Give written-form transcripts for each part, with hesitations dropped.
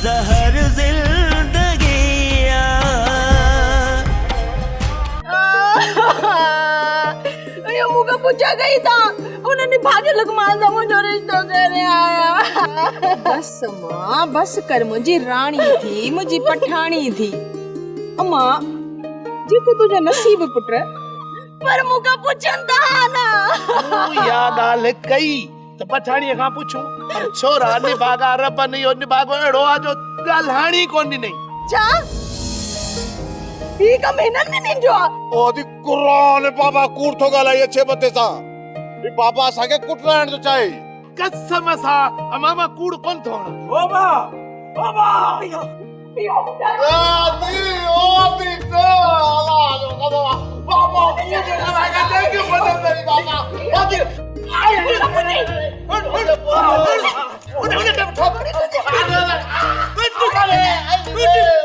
जहर जिंदगिया। ये मुझे पूछा गई था, उन्होंने भाजी लगमान था मुझे रिश्तो करने आया। बस माँ बस कर, मुझी रानी थी, मुझी पठानी थी। अम्मा जिको तुझे नसीब पुत्र पर मुका पूछन था ना। याद आल कई तो पठाणी का पूछूं पर छोरा निभागा रब नहीं और निभागो एड़ो आजो गलहानी कोनी नहीं। चा ठीक है मेहनत में नहीं जो ओदी कुरान बाबा कूड़ तो गलाई अच्छे बते सा ये बाबा साके कुटराण तो चाहे कसम सा अमामा कूड़ कौन थोड़ा बाबा बाबा ओदी ओदी तो आवाज बाबा बाबा मुझे लगाएगा देखिए बदल तेरी बाबा ओदी आई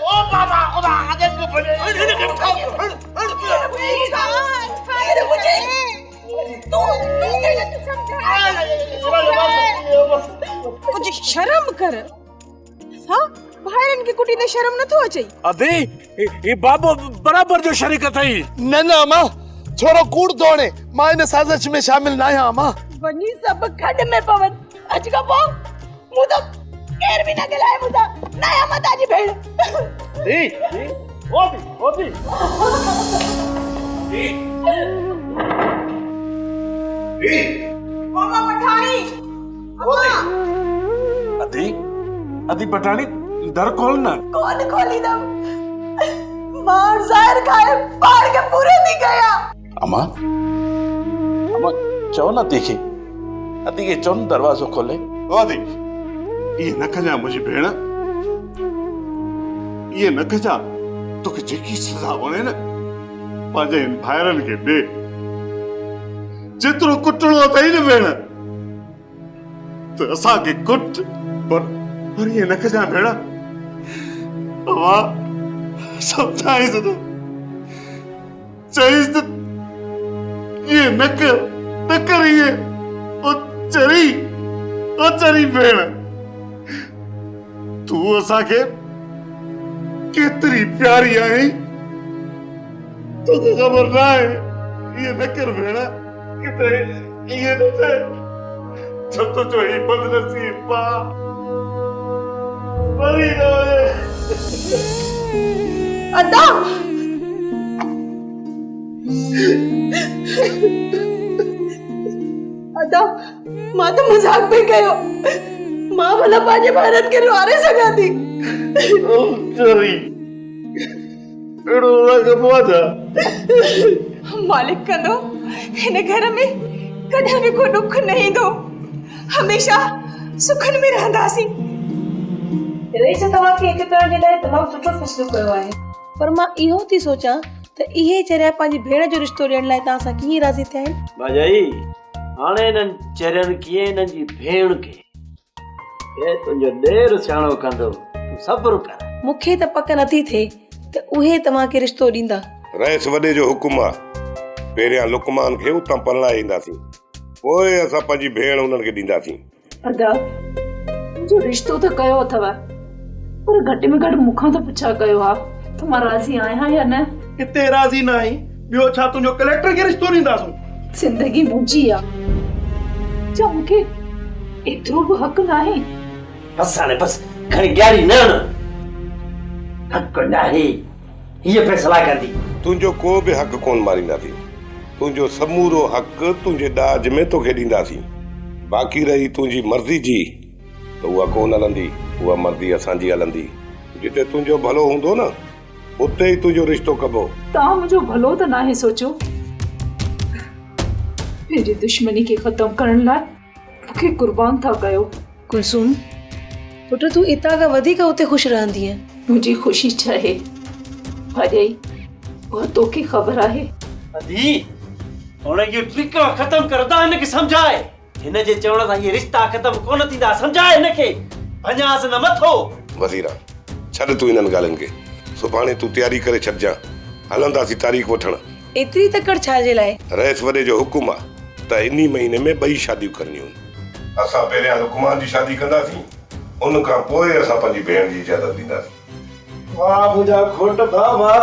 ओ बाबा खुदा आगे को बने कुछ शर्म कर हाँ भाईरन की कुटी ने शर्म न तो अचई अदे ये बाबो बराबर जो शरीकत है न न अमा छोरो कूड़ धोने मां इन साजिश में शामिल ना है अमा। वनी सब खड में पवन अज का पो मु तो केर भी ना गलाए मुदा ना मत आजी भेड़ दी ओदी ओदी दी मामा पठानी ओदी अदी अदी पठानी दर खोल ना कौन खोली दम मार जाहिर खाए पार के पूरे नहीं गया। अमा अमा चो ना देखे अदी के चोन दरवाजो खोले ओदी ये न खजा मुझे भेण ये न खजा तो कि जेकी सजा वणे न पाजे इन भाइरन के दे जितरो कुटणो अथई न भेण तो असा के कुट पर ये न खजा भेण अवा समझाइस तो चाहिए तो ये न कर ये ओ चरी भेण तू असा के केतरी प्यारी आई तो खबर ना है ये न कर भेड़ा किते ये न थे जब तो जो ही बदनसीब पा मरी गए अदा अदा मां तो मजाक में गयो मां भला पाजे भारत के रुआरे सगा दी चरी एड़ो लग पहुंचा मालिक कंदो इन घर में कदे भी को दुख नहीं दो हमेशा सुखन में रहंदासी रईस तवा के एक तरह जे लाए तमाम सुठो फैसलो कयो आहे पर मां इहो थी सोचा त इहे चरिया पंहिंजी भेण जो रिश्तो ॾियण लाइ तव्हां सां कीअं राज़ी थिया आहिनि भाई हाणे इन्हनि चरियनि कीअं इन्हनि जी भेण खे ए तुंहिंजो ॾेर सियाणो कंदो तूं सब्र कर मूंखे त पक नथी थिए त उहे तव्हांखे रिश्तो ॾींदा रईस वॾे जो हुकुम आहे पहिरियां लुकमान खे उतां परणाए ईंदासीं पोइ असां पंहिंजी भेण उन्हनि खे ॾींदासीं अदा जो रिश्तो त कयो अथव पर घटि में घटि मूंखां त पुछा कयो हा त मां राज़ी आहियां या न किते राज़ी ना आई बियो छा तुंहिंजो कलेक्टर खे रिश्तो ॾींदासूं जिंदगी मुंहिंजी आहे छा मूंखे एतिरो बि हक़ न आहे बस हाणे बस खणी ॻाड़ी न हक़ नाहे हीअ फ़ैसला कंदी तुंहिंजो को बि हक़ कोन मारींदासीं तुंहिंजो समूरो हक़ तुंहिंजे ॾाज में तोखे ॾींदासीं बाक़ी रही तुंहिंजी मर्ज़ी जी त उहा कोन हलंदी उहा मर्ज़ी असांजी हलंदी जिते तुंहिंजो भलो हूंदो न उते ई तुंहिंजो रिश्तो कबो तव्हां मुंहिंजो भलो त नाहे सोचो पंहिंजी दुश्मनी खे ख़तम करण लाइ मूंखे कुर्बान था कयो कुलसूम पुट तूं इतां खां वधीक उते ख़ुशि रहंदीअ मुंहिंजी ख़ुशी चाहे भाॼाई उहा तोखे ख़बर आहे अदी हाणे इहो ट्रिक ख़तम करदा हिनखे सम्झाए हिन जे चवण सां इहे रिश्ता ख़तम कोन थींदा सम्झाए हिनखे भञास न मथो वज़ीरा छॾ तूं इन्हनि ॻाल्हियुनि खे सुभाणे तूं तयारी करे छॾजां हलंदासीं तारीख़ वठण एतिरी तकड़ छाजे लाइ रईस वॾे जो हुकुम आहे त इन्ही महीने में 2 शादियूं करणियूं असां पहिरियां लुकमान जी शादी कंदासीं उन खां पोइ असां पंहिंजी भेण जी इजाज़त ॾींदासीं। वाह मुंहिंजा खोट बाबा।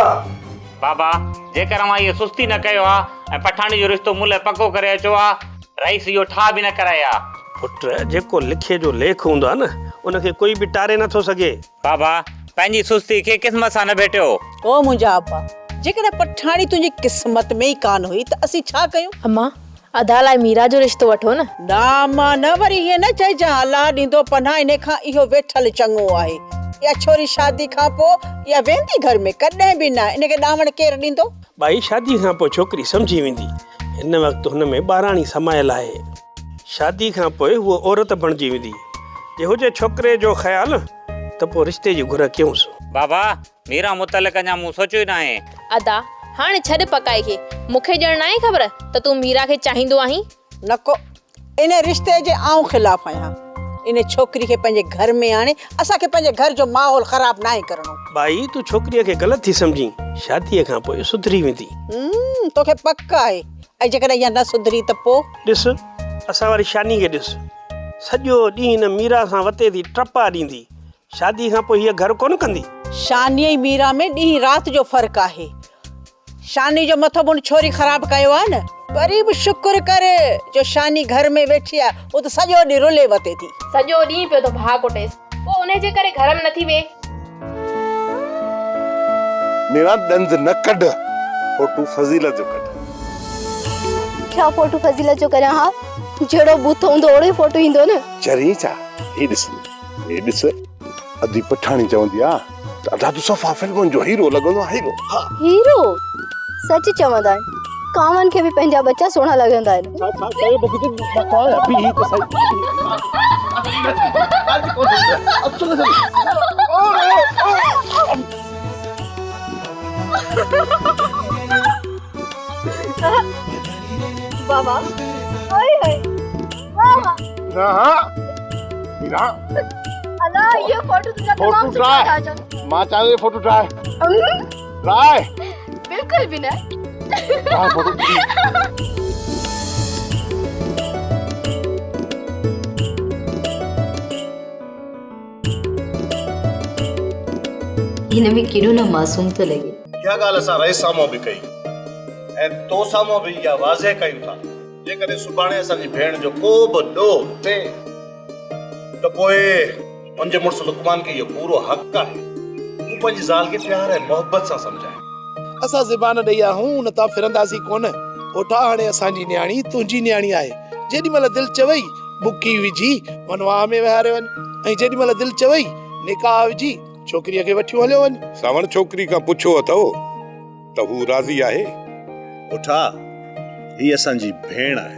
बाबा जेकर मां इहो सुस्ती न कयो आहे ऐं पठाणी जो रिश्तो मुल्ह पको करे अचो आहे, रईस इहो ठा बि न कराया। पुट जेको लिखे जो लेख हूंदो आहे न उनखे कोई बि टारे नथो सघे। बाबा पंहिंजी सुस्ती खे क़िस्मत सां न भेटियो। ओ मुंहिंजा अब्बा, जेकॾहिं पठाणी तुंहिंजी क़िस्मत में ई कान हुई त असीं छा कयूं? अम्मा अदा लाइ मीरा जो रिश्तो वठो न। ना मां न, वरी हीअ न चइजां अलाह ॾींदो पनाह, इन खां इहो वेठल चङो आहे। या छोरी शादी खां पोइ या वेंदी घर में कॾहिं बि न, इनखे ॾावण केरु ॾींदो? भाई शादी खां पोइ छोकिरी सम्झी वेंदी। हिन वक़्तु हुन में ॿाराणी समायल आहे। शादी खां पोइ उहो औरत बणिजी वेंदी। जे हुजे छोकिरे जो ख़्यालु त पोइ रिश्ते जी घुर कयूंसि। बाबा मीरा मुतलक अञा मूं सोचियो ई न आहे। अदा हाणे छॾ पकाए खे, मूंखे ॼण न आहे ख़बर त तूं मीरा खे चाहींदो आहीं। नको, इन रिश्ते जे आऊं ख़िलाफ़ आहियां। इन छोकिरी खे पंहिंजे घर में आणे असांखे पंहिंजे घर जो माहौल ख़राब नाहे करणो। भाई तूं छोकिरीअ खे ग़लति थी सम्झी, शादीअ खां पोइ सुधरी वेंदी। तोखे पक आहे, ऐं जेकॾहिं इहा न सुधरी त पोइ ॾिस असां वारी शानी खे ॾिस, सॼो ॾींहुं हिन मीरा सां वते थी टपा ॾींदी। शादी खां पोइ हीअ घर कोन कंदी। शानी ऐं मीरा में ॾींहुं राति जो फ़र्क़ु आहे। शानी जो मथो मुंड छोरी ख़राब कयो आहे न, वरी बि शुक्र कर जो शानी घर में वेठी आहे, वो त सॼो ॾींहुं रुले वते थी। सॼो ॾींहुं पियो तो भाउ कोटेसि, पोइ उन जे करे घर में नथी वेह। मेरा दंद न कढ, फोटू फज़ीलत जो कढ। क्या फोटो फज़ीलत जो करियां? हा जहिड़ो बूथो हूंदो ओड़ो ई फोटो ईंदो न। चरी छा? हे ॾिस अदी पठाणी चवंदी आहे त अदा तूं सफ़ा फिल्मुनि जो हीरो लॻंदो आहे। हीरो? सच चवंदा आहिनि, कांवनि खे बि पंहिंजा बच्चा सुहिणा लॻंदा आहिनि। बाबा हाय हाय बाबा मीरा अला ये फोटो तुझा तमाम सुठा था। मां चाहे फोटो ट्राई बिल्कुल भी न। हिन में केॾो न मासूम थो लॻे। इहा ॻाल्हि असां रईस साम्हूं बि कई ऐं तो साम्हूं बि इहा वाज़े कयूं था। जेकॾहिं सुभाणे असांजी भेण जो को बि ॾोह थिए त पोइ मुंहिंजे मुड़ुसु लुकमान खे इहो पूरो हक़ आहे तूं पंहिंजी ज़ाल खे प्यार ऐं मोहबत सां सम्झाए। असां ज़बान ॾेई आहूं न तां फिरंदासीं कोन। ओठा हाणे असांजी न्याणी तुंहिंजी न्याणी आहे। जेॾी महिल दिलि चवई बुकी विझी वनवाह में विहारे वञ, ऐं जेॾी महिल दिलि चवई निकाह विझी छोकिरीअ खे वठी हलियो वञ। सावण छोकिरी खां पुछो अथव त हू राज़ी आहे? उठा ही असांजी भेण आहे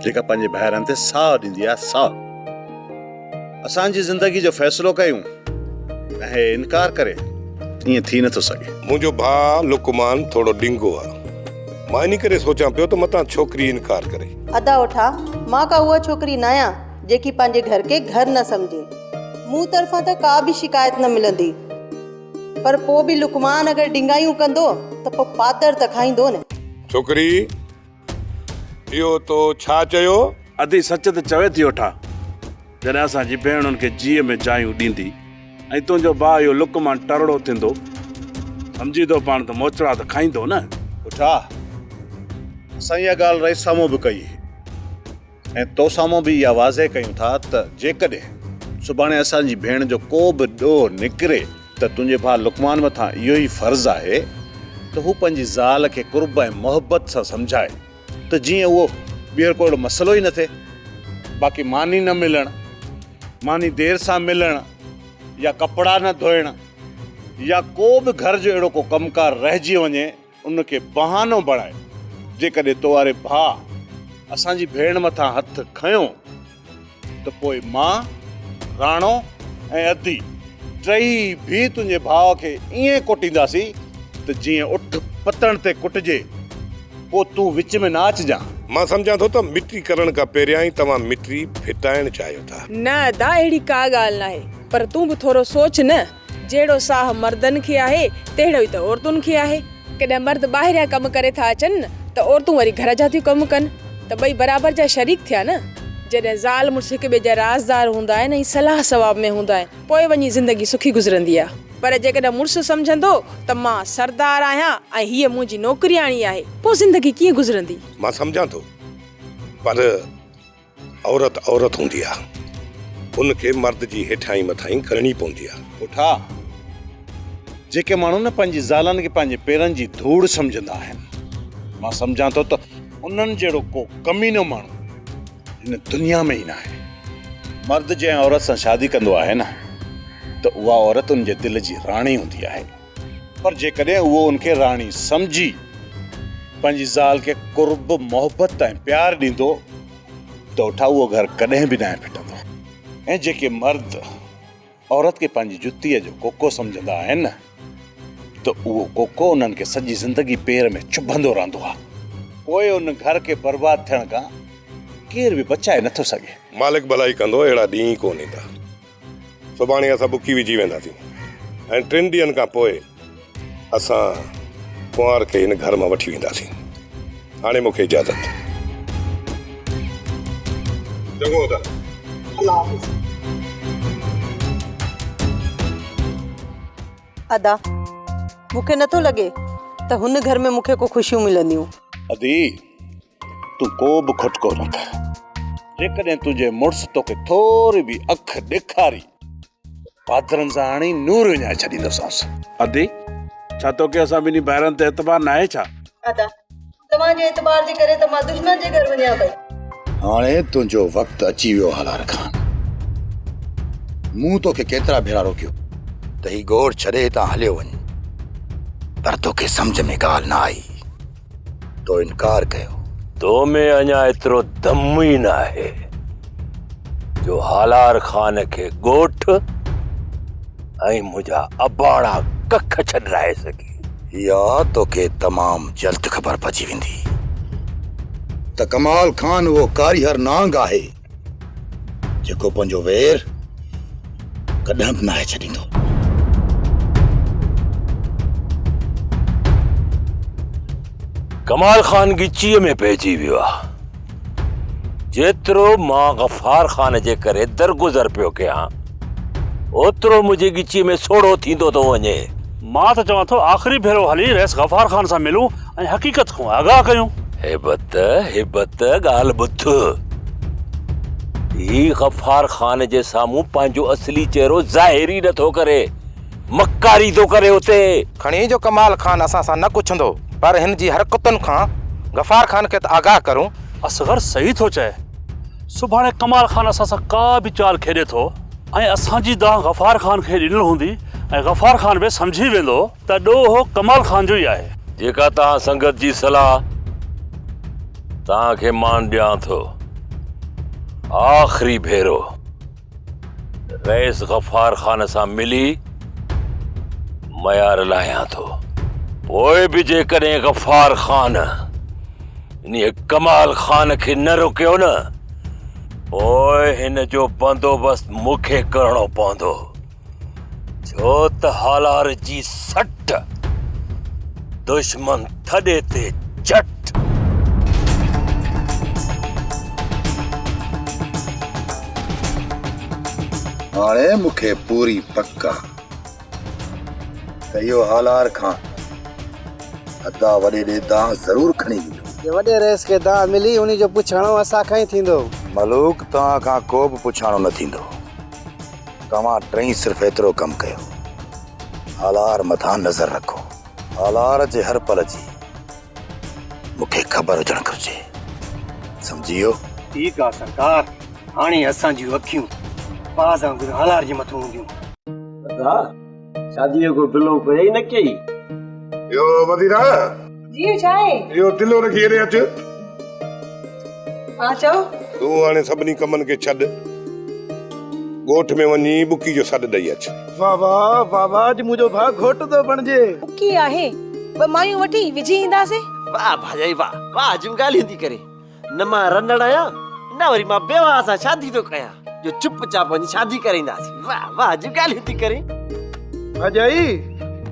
जेका पंहिंजे भाइरनि ते साह ॾींदी आहे। साह असांजी ज़िंदगी जो फ़ैसिलो कयूं ऐं इनकार करे ईअं थी नथो सघे। मुंहिंजो भाउ लुकमान थोरो डिंगो आहे। मां इन करे सोचां पियो त मतां छोकिरी इनकार करे। अदा उठा मां का उहा छोकिरी न आहियां जेकी पंहिंजे घर के घर न समझे। मूं तरफ़ां त का बि शिकायत न मिलंदी, पर पोइ बि लुकमान अगरि डिंगायूं कंदो त पोइ पातर त खाईंदो न। छोकिरी इहो तो छा चयो? अधी सच त चवे थी वठा। जॾहिं असांजी भेण उनखे जीअ में जायूं ॾींदी ऐं तुंहिंजो भाउ इहो लुकमान टरड़ो थींदो, सम्झी थो पाण त मोचड़ा त खाईंदो न। उठा असां इहा ॻाल्हि रईस साम्हूं बि कई ऐं तो साम्हूं बि इहा वाज़े कयूं था त जेकॾहिं सुभाणे असांजी भेण जो को बि ॾोह निकिरे त तुंहिंजे भाउ लुकमान मथां इहो ई फर्ज़ु आहे त हू पंहिंजी ज़ाल खे कुर्ब ऐं मोहबत सां सम्झाए त जीअं उहो ॿीहर को अहिड़ो मसइलो ई न थिए। बाक़ी मानी न मिलणु, मानी देर सां मिलणु, या कपिड़ा न धोइणु, या को बि घर जो अहिड़ो को कमकार रहिजी वञे उनखे बहानो बणाए जेकॾहिं तो वारे भाउ असांजी भेण मथां हथु खयो त पोइ मां, राणो ऐं अदी टई भी तुंहिंजे भाउ खे ईअं कुटींदासीं त जीअं उठ पतण ते कुटिजे, पोइ तूं विच में न अचिजां। मां सम्झां थो त मिट्री करण खां पहिरियां ई तव्हां मिट्री फिटाइण चाहियो था। न दा अहिड़ी का ॻाल्हि नाहे, पर तूं बि थोरो सोच न। जहिड़ो साह मर्दनि खे आहे तहिड़ो ई त औरतुनि खे आहे। कॾहिं मर्द ॿाहिरियां कमु करे था अचनि न त औरतूं वरी घर जा थियूं कमु कनि, त ॿई बराबरि जा शरीक थिया न। जॾहिं ज़ाल मुड़ुस हिक ॿिए जा राज़दार हूंदा आहिनि ऐं सलाह सवाब में हूंदा आहिनि पोइ वञी ज़िंदगी सुखी गुज़रंदी आहे। पर जेकॾहिं मुड़ुसु सम्झंदो त मां सरदार आहियां ऐं हीअ मुंहिंजी नौकरियाणी आहे, पोइ ज़िंदगी कीअं गुज़रंदी? मां सम्झां थो, पर औरत औरत हूंदी आहे, उनखे मर्द जी हेठाई मथाई करणी पवंदी आहे। उठा जेके माण्हू न पंहिंजी ज़ालनि खे पंहिंजे पेरनि जी धूड़ सम्झंदा आहिनि, मां सम्झां थो त उन्हनि जहिड़ो को कमीनो माण्हू हिन दुनिया में ई न आहे। मर्द जंहिं औरत सां शादी कंदो आहे न त उहा औरत उनजे दिलि जी राणी हूंदी आहे। पर जेकॾहिं उहो उनखे राणी सम्झी पंहिंजी ज़ाल खे कुर्ब मोहबत ऐं प्यार ॾींदो त उठा उहो घर कॾहिं बि न फिटंदो। ऐं जेके मर्द औरत खे पंहिंजी जुतीअ जो कोको सम्झंदा आहिनि न त उहो कोको उन्हनि खे सॼी ज़िंदगी पेर में चुभंदो रहंदो आहे। पोइ उन घर खे बर्बाद थियण खां केर बि बचाए नथो सघे। मालिक भलाई कंदो, अहिड़ा ॾींहं कोन ईंदा। सुभाणे असां बुकी विझी वेंदासीं ऐं 3 ॾींहंनि खां पोइ असां कुंवार खे हिन घर मां वठी वेंदासीं। हाणे मूंखे इजाज़त। चङो त अदा मूंखे नथो लॻे त हुन घर में मूंखे को ख़ुशियूं मिलंदियूं। अदी तूं को बि खुटको न कर। जेकॾहिं तुंहिंजे मुड़ुस तोखे थोरी बि अख ॾेखारी पादरनि सां हाणे नूर विञाए छॾींदोसांसि। अदी छा तोखे असां ॿिन्ही ॿाहिरनि ते एतबार न आहे छा? अदा तव्हांजे एतबार जे करे त मां दुश्मन जे घर वञा पई। हाणे तुंहिंजो वक़्तु अची वियो हलार खान। मूं तोखे केतिरा भेरा रोकियो त ही गोड़ छॾे हितां हलियो वञ, पर तोखे सम्झ में ॻाल्हि न आई, तो इनकार कयो। तो में अञा एतिरो दम ई न आहे जो हालार खान खे ॻोठ ऐं मुंहिंजा अबाड़ा कख छॾाए सघे। या तोखे तमामु जल्द ख़बर पइजी वेंदी त कमाल खान उहो कारीहर नांग आहे जेको पंहिंजो वेर कॾहिं बि नाहे छॾींदो। कमाल खान गिचीअ में पइजी वियो आहे। जेतिरो मां गफ़ार खान जे करे दरगुज़र पियो कयां ओतिरो मुंहिंजे गिचीअ में सोढ़ो थींदो थो वञे। मां त चवां थो आख़िरी भेरो हली रहिस गफ़ार खान सां मिलूं ऐं हक़ीक़त खां आगाह कयूं। हिबत ॻाल्हि ॿुध। ही गफ़ार खान जे साम्हूं पंहिंजो असली चेहरो ज़ाहिर ई नथो करे, मक्कारी थो करे। उते खणी जो कमाल खान असां सां न कुझंदो, पर हिन जी हरकतुनि खां गफ़ार खान खे त आगाह करूं। असगर सही थो चए। सुभाणे कमाल खान असां सां का बि चाल खेॾे थो ऐं असांजी दांह गफ़ार खान खे ॾिनल हूंदी ऐं गफ़ार खान बि सम्झी वेंदो त ॾोहो कमाल खान जो ई आहे। जेका तव्हां संगत जी सलाह तव्हांखे मान ॾियां थो। आख़िरी भेरो रईस गफ़ार खान सां मिली मयार लाहियां थो। पोइ बि जेकॾहिं गफ़ार खान इन कमाल खान खे न रोकियो न पोइ हिन जो बंदोबस्त मूंखे करणो पवंदो, छो त हालार जी सट दुश्मन थॾे ते झट। हाणे मूंखे पूरी पक्का त इहो हालार खान अदा वॾे ॾे दांह ज़रूर खणी ईंदो। वॾे रेस खे दांह मिली उन जो पुछाणो असांखां ई थींदो। मलूक तव्हां खां को बि पुछाणो न थींदो। तव्हां टई सिर्फ़ु एतिरो कमु कयो, हालार मथां नज़र रखो। हालार जे हर पल जी मूंखे ख़बर हुजणु घुरिजे, सम्झियो? ठीकु आहे सरकार। हाणे असांजियूं अखियूं बाज़ वांगुरु हालार जे मथां हूंदियूं। शादीअ को बिलो कोई न कई। यो मदीना जी छा आहे? यो दिलो रखी हेॾे अच। हा चओ। तूं हाणे सभिनी कमनि खे छॾ, ॻोठ में वञी बुकी जो सॾु ॾेई अच। वाह वाह वाह वाह, अॼु मुंहिंजो भाउ घोट थो बणिजे। बुकी आहे, ॿ मायूं वठी विझी ईंदासीं। वाह भाॼाई वाह वाह, अॼु ॻाल्हि थी करे। न मां रंधण आहियां न वरी मां बेवा सां शादी थो कयां जो चुपचाप वञी शादी कराईंदासीं। वाह वाह, अॼु ॻाल्हि थी करे। भाॼाई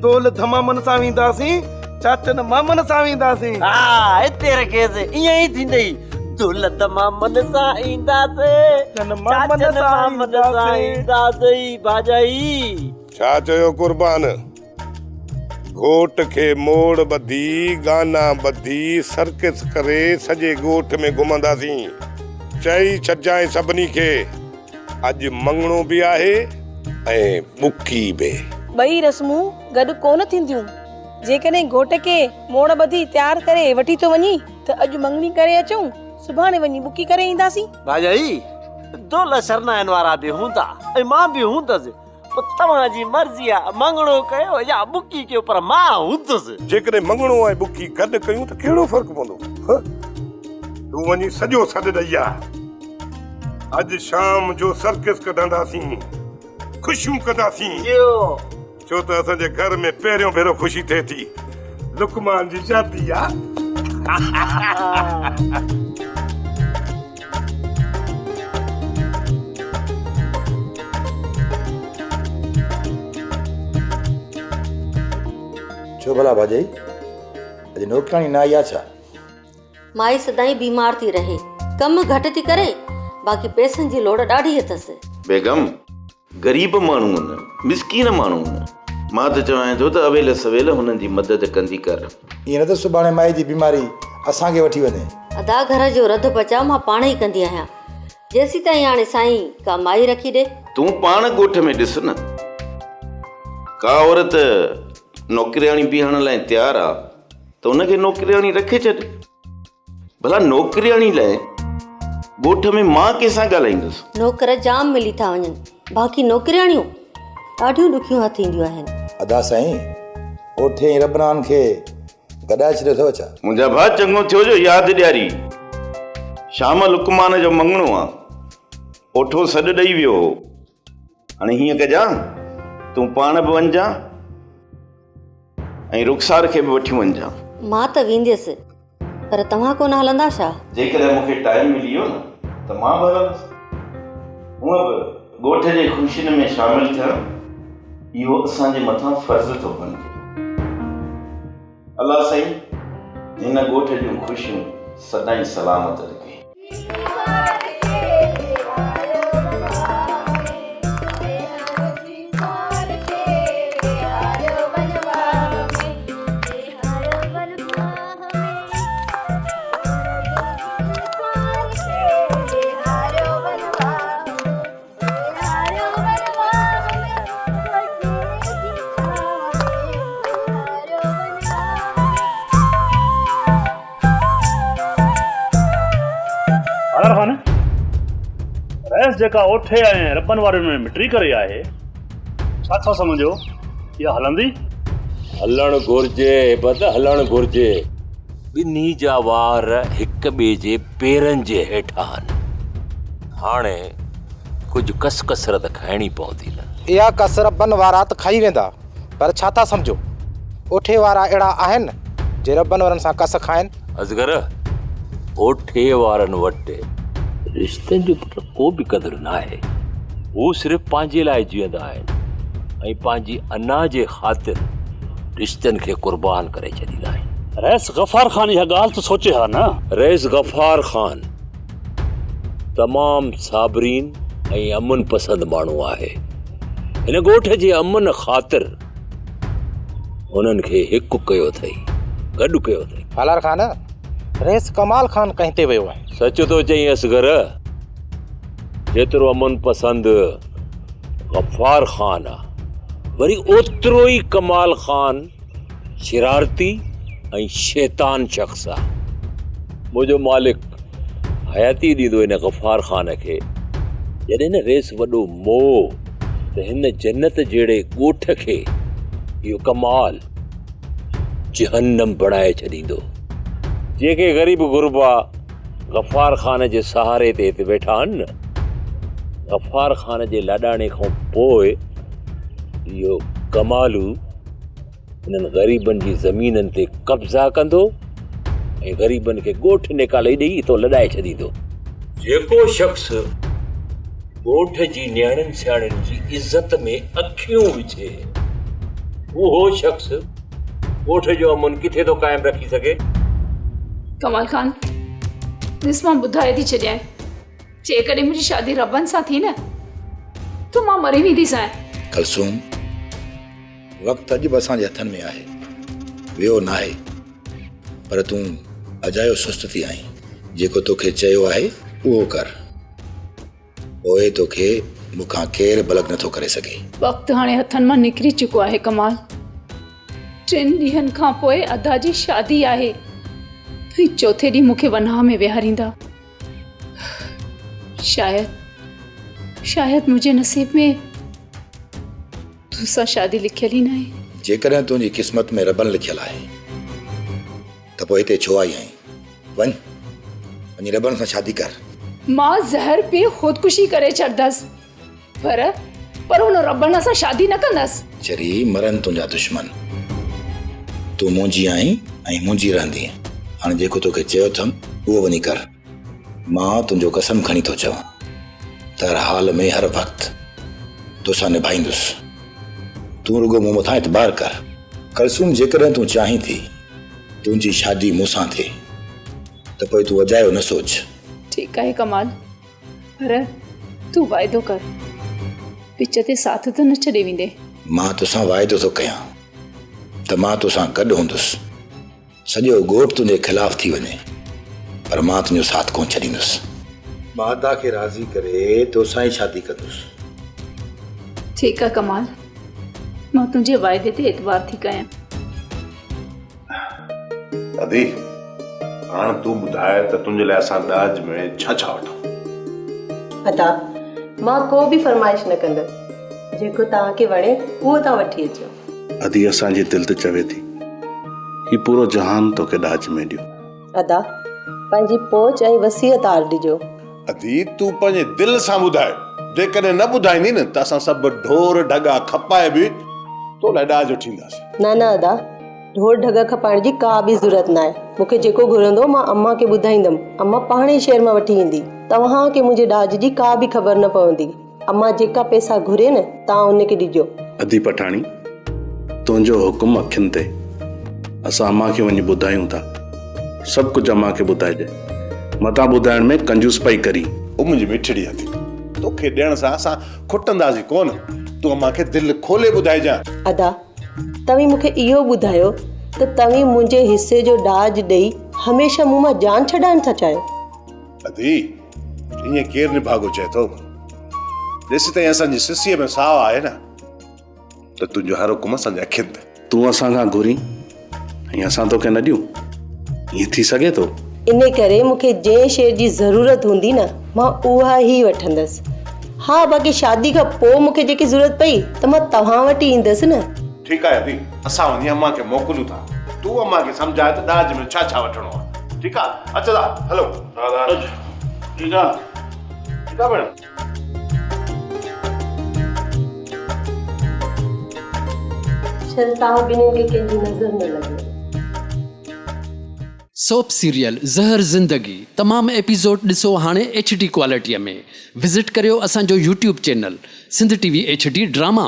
तोल धमामन सां वेंदासीं, चाचन मामन सां वेंदासीं। हा हिते रखेसि, ईअं ई थींदई। दौलत मां मन सां ईंदासीं चाचन मां मन सां ईंदासीं भाॼाई। छा चयो कुर्बान? घोट खे मोड़ ॿधी गाना ॿधी सर्कस करे सॼे ॻोठ में घुमंदासीं। चई छॾजांइ सभिनी खे अॼु मंगणो बि आहे ऐं बुकी बि। ॿई रस्मूं गॾु कोन थींदियूं। जेकॾहिं घोट खे मोड़ ॿधी तयार करे वठी थो वञी त अॼु मंगणी करे अचूं, सुभाणे वञी बुकी करे ईंदासीं। भाॼाई दौलत शरनाइनि वारा बि हूंदा ऐं मां बि हूंदसि, तव्हांजी मर्ज़ी आहे मंगणो कयो या बुकी कयो, पर मां हूंदुसि। जेकॾहिं मंगणो ऐं बुकी गॾु कयूं त कहिड़ो फ़र्क़ु पवंदो? तूं वञी सॼो सॾु ॾई आ। अॼु शाम जो सर्कस कढंदासीं, ख़ुशियूं कंदासीं, छो त असांजे घर में पहिरियों भेरो ख़ुशी थिए थी। लुकमान जी शादी आ। छो भला भाॼाई, अॼु नौकराणी न आई आहे छा? माई सदाईं बीमार थी रहे, कम घटि थी करे, बाक़ी पैसनि जी लोड़ ॾाढी अथसि। बेगम गरीब माण्हू आहिनि, मिसकीन माण्हू आहिनि, मां त चवां थो त अवेल सवेल हुननि जी मदद कंदी कर। ईअं न त सुभाणे माई जी बीमारी असांखे वठी वञे। अदा घर जो रध बचाव मां पाण ई कंदी आहियां, जेसीं ताईं हाणे साईं का माई रखी ॾे। तूं पाण ॻोठ में ॾिस न, का औरत नौकरियाणी बीहण लाइ तयारु आहे त उनखे नौकरियाणी रखे छॾ। भला नौकरियाणी लाइ ॻोठ में मां कंहिंसां ॻाल्हाईंदुसि? नौकर जाम मिली था वञनि, बाक़ी नौकरियाणियूं ॾाढियूं ॾुखियूं थींदियूं आहिनि। अदा साईं, ओठे ई रबनान खे गॾाए छॾियो अथव छा? मुंहिंजा भाउ चङो थियो जो यादि ॾियारी। शाम लुकमान जो मंगणो आहे, ओठो सॾु ॾेई वियो हो। हाणे हीअं कजां, तूं पाण बि वञजां ऐं रुखसार खे बि वठी वञजां। मां त वेंदसि, पर तव्हां कोन हलंदा छा? जेकॾहिं मूंखे टाइम मिली वियो न त मां बि हलंदुसि। हूअं बि ॻोठ जे ख़ुशियुनि में शामिल थियणु इहो असांजे मथां फर्ज़ थो बणिजे। अलाह साईं हिन ॻोठ जूं ख़ुशियूं सदाईं सलामत रखे। जेका ओठे ऐं रबनि वारे में मिट्री करे आहे, छा था सम्झो? इहा हलंदी? हलणु घुर्जे, बद हलणु घुर्जे। ॿिन्ही जा वार हिक ॿिए जे पेरनि जे हेठां आहिनि। हाणे कुझु कसरत खाइणी पवंदी न। इहा कसरत वारा त खाई वेंदा, पर छा था सम्झो? ओठे वारा अहिड़ा आहिनि जे रबनि वारनि सां कस खाइनि? असगर, ओठे वारनि वटि रिश्तनि जो को बि क़दुरु न आहे। हू सिर्फ़ु पंहिंजे लाइ जीअंदा आहिनि ऐं पंहिंजी अना जे ख़ातिर रिश्तनि खे क़ुर्बान करे छॾींदा आहिनि। रईस गफ़ार ख़ान इहा ॻाल्हि त सोचे हा न? रईस गफ़ार ख़ान तमामु साबरीन ऐं अमन पसंद माण्हू आहे। हिन ॻोठ जे अमन ख़ातिर हुननि खे हिकु कयो अथई, गॾु कयो अथई। हालार ख़ान, रईस कमाल ख़ान कंहिं ते वियो आहे? सच तो चई असगर, जेतिरो अमन पसंद गफ़ार ख़ान आहे, वरी ओतिरो ई कमाल ख़ान शरारती ऐं शैतान शख़्स आहे। मुंहिंजो मालिक हयाती ॾींदो हिन गफ़ार ख़ान खे, जॾहिं न रेस वॾो मोह त हिन जन्नत जहिड़े ॻोठ खे इहो कमाल जहन्नम बणाए छॾींदो। जेके ग़रीब गुरबा गफ़ार ख़ान जे सहारे ते हिते वेठा आहिनि न, गफ़ार ख़ान जे लाॾाणे खां पोइ इहो कमालू हिननि ग़रीबनि जी ज़मीननि ते कब्ज़ा कंदो ऐं ग़रीबनि खे ॻोठ निकाले ॾेई तो लॾाए छॾींदो। जेको शख़्स ॻोठ जी न्याणियुनि सियाणियुनि जी इज़त में अखियूं विझे, उहो शख़्स ॻोठ जो अमन किथे थो क़ाइमु रखी सघे? कमाल खान, ॾिस मां ॿुधाए थी छॾियां जेकॾहिं मुंहिंजी शादी रबनि सां थी न त मां मरी वेंदीसां। कलसूम, वक़्तु अॼु बि असांजे हथनि में आहे, वियो न आहे, पर तूं अजायो सुस्त थी आहीं। जेको तोखे चयो आहे उहो कर, पोइ तोखे मूंखां केरु बलग नथो करे सघे। वक़्तु हाणे हथनि मां निकिरी चुको आहे कमाल। 3 ॾींहंनि खां पोइ अदा जी शादी आहे ऐं चौथे ॾींहुं मूंखे वनाह में विहारींदा। शायदि मुंहिंजे नसीब में तोसां शादी लिखियल ई न आहे। जेकॾहिं तुंहिंजी क़िस्मत में रबन लिखियल आहे त पोइ हिते छो आई आहीं? वञी रबन सां शादी कर। मां ज़हर पी ख़ुदकुशी करे छॾंदसि, पर हुन रबन सां शादी न कंदसि। चरी मरनि तुंहिंजा दुश्मन, तूं मुंहिंजी आहीं ऐं मुंहिंजी रहंदी। हाणे जेको तोखे चयो अथमि उहो वञी कर। मां तुंहिंजो कसम खणी थो चवां त हर हाल में हर वक़्तु तोसां निभाईंदुसि। तूं रुगो मूं मथां एतबार कर। कलसूम, जेकॾहिं तूं चाहीं थी तुंहिंजी शादी मूंसां थिए त पोइ तूं अजायो न सोच। ठीकु आहे कमाल, पर तूं वाइदो कर, विच ते साथ त न छॾे वेंदे। मां तोसां वाइदो थो कयां त मां तोसां गॾु हूंदुसि। सॼो ॻोठ तुंहिंजे ख़िलाफ़ थी वञे पर मां तुंहिंजो साथ कोन छॾींदुसि। माता खे राज़ी करे तोसां ई शादी कंदुसि। ठीकु आहे कमाल, मां तुंहिंजे वाइदे ते एतबार थी कयां। दादी, हाणे तूं ॿुधाए त तुंहिंजे लाइ असां ॾाज में छा छा वठूं? अदा, मां को बि फरमाइश न कंदमि, जेको तव्हांखे वणे उहो तव्हां वठी अचो। अदी, असांजी दिलि त चवे थी ही पूरो जहान तोखे ॾाज में ॾियो। अदा, पंहिंजी पहुच ऐं वसीयत आर ॾिजो। अदी, तूं पंहिंजे दिलि सां ॿुधाए, जेकॾहिं न ॿुधाईंदी न त असां सभु ढोर ढगा खपाए बि तो लाइ ॾाज वठींदासीं। न अदा, ढोर ढगा खपाइण जी का बि ज़रूरत न आहे। मूंखे जेको घुरंदो मां अम्मा खे ॿुधाईंदमि, अम्मा पाण ई शहर मां वठी ईंदी। तव्हांखे मुंहिंजे ॾाज जी का बि ख़बर न पवंदी। अम्मा जेका पैसा घुरे न तव्हां उनखे ॾिजो। अदी पठाणी, तुंहिंजो हुकुम अखियुनि ते, असां अम्मा खे वञी ॿुधायूं था। सभु कुझु अम्मा खे ॿुधाइजे, मतां ॿुधाइण में कंजूस पई करी। ओ मुंहिंजी मिठड़ी अदी, तोखे ॾियण सां असां खुटंदासीं कोन। तूं अम्मा खे दिलि खोले ॿुधाइजांइ। अदा, तव्हीं मूंखे इहो ॿुधायो त तव्हीं मुंहिंजे हिसे जो ॾाज ॾेई हमेशह मूं मां जान छॾाइण था चाहियो? अदी, ईअं केरु निभागो चए थो? ॾिस ताईं असांजी सिसीअ में साहु आहे न, त तुंहिंजो हर हुकुम असांजे अखियुनि ते। तूं असांखां घुरी ऐं असां तोखे न ॾियूं, ईअं थी सघे थो? इन करे मूंखे जंहिं शइ जी ज़रूरत हूंदी न मां उहा ई वठंदसि। हा, बाक़ी शादी खां पोइ मूंखे जेकी ज़रूरत पई त मां तव्हां वटि ईंदसि न। ठीकु आहे अदी, असां वञी अम्मा खे मोकिलियूं था। तूं अम्मा खे सम्झाए त ॾाज में छा छा वठिणो आहे। ठीकु आहे, अचो था, हलो। ठीकु आहे, ठीकु आहे भेण। चल, तव्हां ॿिन्हिनि खे कंहिंजी नज़र न लॻे। सोप सीरियल ज़हर ज़िंदगी तमामु एपिसोड ॾिसो हाणे HD क्वालिटीअ में। विज़िट करियो असांजो YouTube channel Sindh TV HD drama.